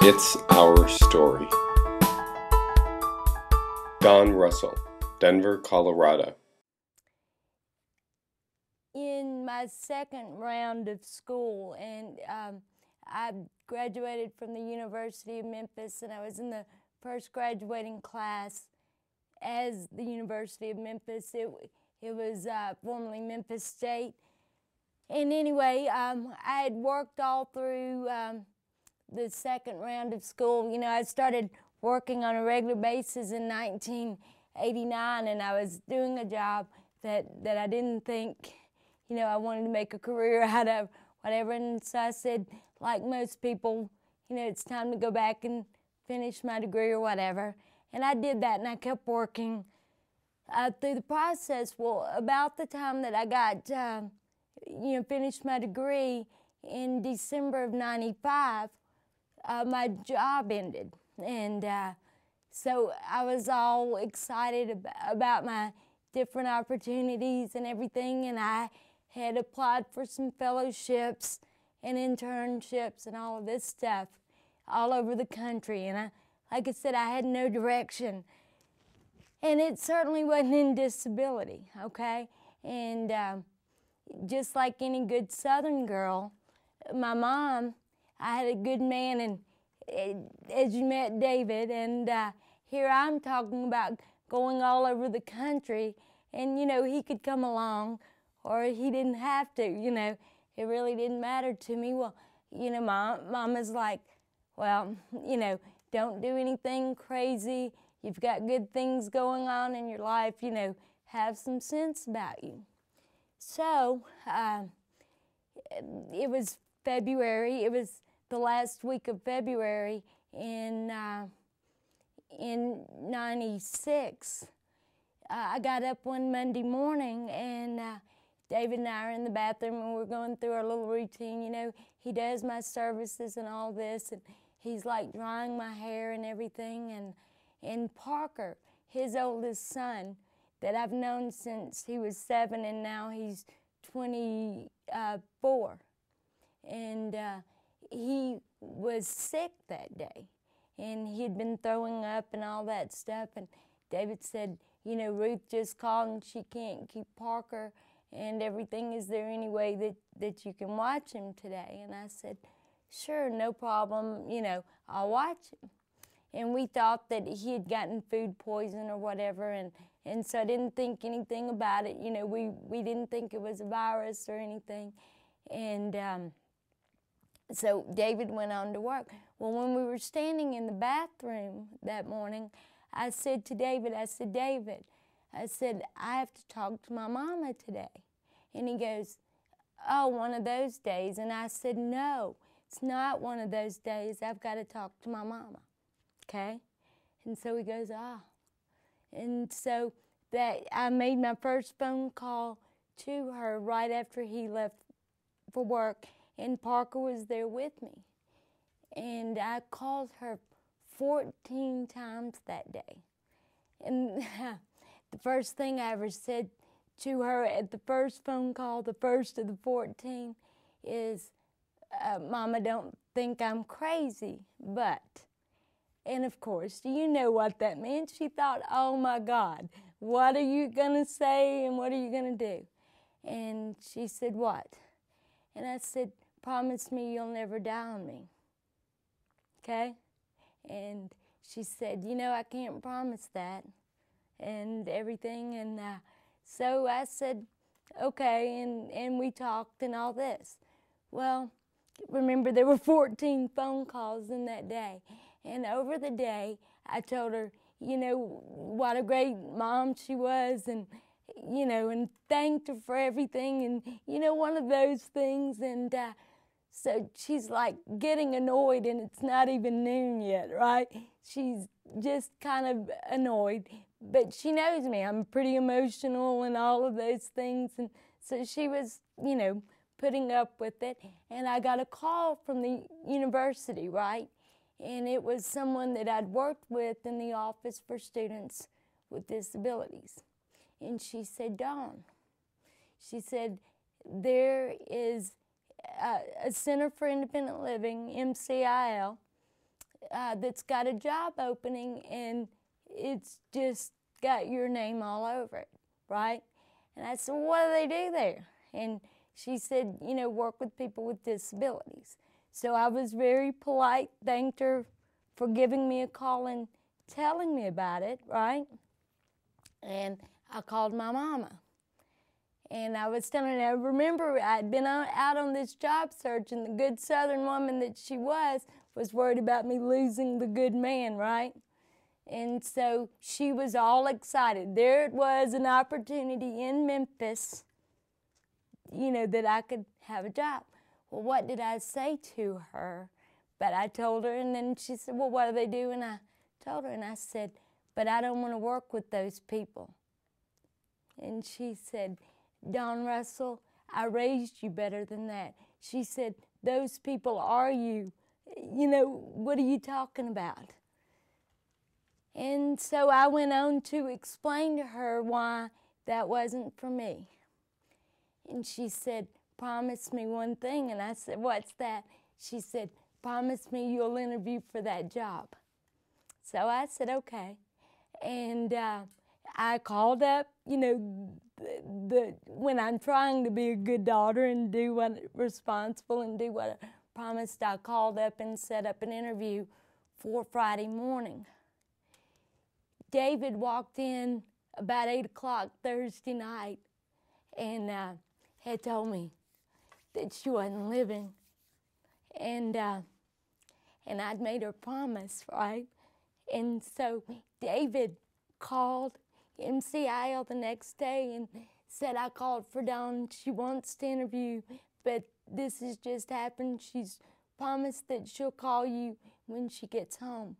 It's Our Story. Don Russell, Denver, Colorado. In my second round of school, and I graduated from the University of Memphis, and I was in the first graduating class as the University of Memphis. It was formerly Memphis State. And anyway, I had worked all through the second round of school. You know, I started working on a regular basis in 1989, and I was doing a job that I didn't think, you know, I wanted to make a career out of, whatever. And so I said, like most people, you know, it's time to go back and finish my degree or whatever. And I did that, and I kept working through the process. Well, about the time that I got, you know, finished my degree in December of '95, my job ended. And so I was all excited about my different opportunities and everything, and I had applied for some fellowships and internships and all of this stuff all over the country. And like I said, I had no direction. And it certainly wasn't in disability, okay? And just like any good Southern girl, my mom, I had a good man, and as you met, David, and here I'm talking about going all over the country, and, you know, he could come along or he didn't have to, you know. It really didn't matter to me. Well, you know, Mama's like, well, you know, don't do anything crazy. You've got good things going on in your life, you know, have some sense about you. So it was February. It was the last week of February in '96. I got up one Monday morning, and David and I are in the bathroom, and we're going through our little routine. You know, he does my services and all this, and he's like drying my hair and everything. And Parker, his oldest son, that I've known since he was 7, and now he's 24. And he was sick that day, and he'd been throwing up and all that stuff. And David said, you know, Ruth just called and she can't keep Parker and everything. Is there any way that you can watch him today? And I said, sure, no problem, you know, I'll watch him. And we thought that he had gotten food poison or whatever, and so I didn't think anything about it. You know, we didn't think it was a virus or anything. And so David went on to work. Well, when we were standing in the bathroom that morning, I said to David, I said, I have to talk to my mama today. And he goes, oh, one of those days. And I said, no, it's not one of those days. I've got to talk to my mama, okay? And so he goes, ah. And so that I made my first phone call to her right after he left for work, and Parker was there with me. And I called her 14 times that day. And the first thing I ever said to her at the first phone call, the first of the 14, is, Mama, don't think I'm crazy, but. And of course, you know what that meant. She thought, oh my God, what are you gonna say and what are you gonna do? And she said, what? And I said, promise me you'll never die on me, okay? And she said, you know, I can't promise that and everything. And so I said, okay, and we talked and all this. Well, remember, there were 14 phone calls in that day. And over the day, I told her, you know, what a great mom she was, and, you know, and thanked her for everything, and, you know, one of those things. And so she's like getting annoyed, and it's not even noon yet, right? She's just kind of annoyed, but she knows me. I'm pretty emotional and all of those things. And so she was, you know, putting up with it. And I got a call from the university, right? And it was someone that I'd worked with in the office for students with disabilities. And she said, Dawn, she said, there is a Center for Independent Living, MCIL, that's got a job opening, and it's just got your name all over it, right? And I said, well, what do they do there? And she said, you know, work with people with disabilities. So I was very polite, thanked her for giving me a call and telling me about it, right? And I called my mama. And I was telling her, I remember I'd been out on this job search, and the good Southern woman that she was worried about me losing the good man, right? And so she was all excited. There it was, an opportunity in Memphis, you know, that I could have a job. Well, what did I say to her? But I told her, and then she said, well, what do they do? And I told her, and I said, but I don't want to work with those people. And she said, Dawn Russell, I raised you better than that. She said, those people are you. You know, what are you talking about? And so I went on to explain to her why that wasn't for me. And she said, promise me one thing. And I said, what's that? She said, promise me you'll interview for that job. So I said, okay. And I called up, you know, when I'm trying to be a good daughter and do what responsible and do what I promised, I called up and set up an interview for Friday morning. David walked in about 8 o'clock Thursday night and had told me that she wasn't living. And I'd made her a promise, right? And so David called MCIL the next day and said, I called for Dawn. She wants to interview, but this has just happened. She's promised that she'll call you when she gets home.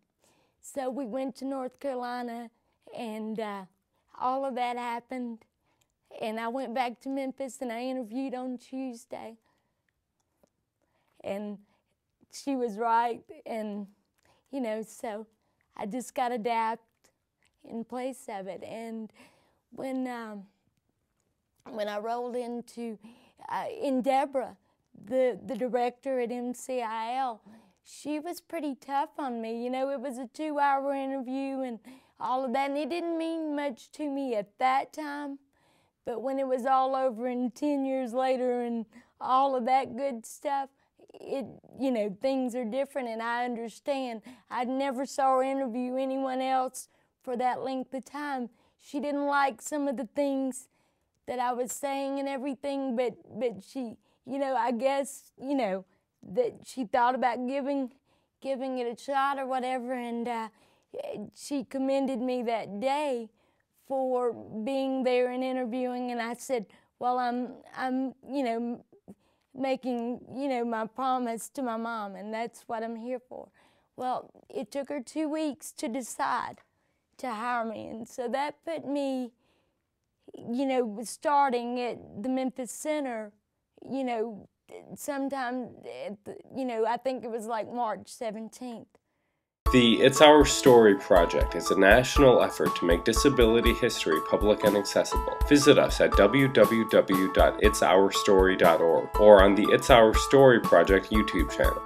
So we went to North Carolina, and all of that happened. And I went back to Memphis, and I interviewed on Tuesday. And she was right, and, you know, so I just got to adapt in place of it. And when I rolled into, in Deborah, the director at MCIL, she was pretty tough on me. You know, it was a 2-hour interview and all of that, and it didn't mean much to me at that time. But when it was all over and 10 years later and all of that good stuff, you know, things are different, and I understand. I never saw her interview anyone else for that length of time. She didn't like some of the things that I was saying and everything, but she, you know, I guess, you know, that she thought about giving it a shot or whatever, and she commended me that day for being there and interviewing, and I said, well, I'm, you know, making, you know, my promise to my mom, and that's what I'm here for. Well, it took her 2 weeks to decide to hire me, and so that put me, you know, starting at the Memphis Center, you know, sometime, you know, I think it was like March 17th. The It's Our Story project is a national effort to make disability history public and accessible. Visit us at www.itsourstory.org or on the It's Our Story project YouTube channel.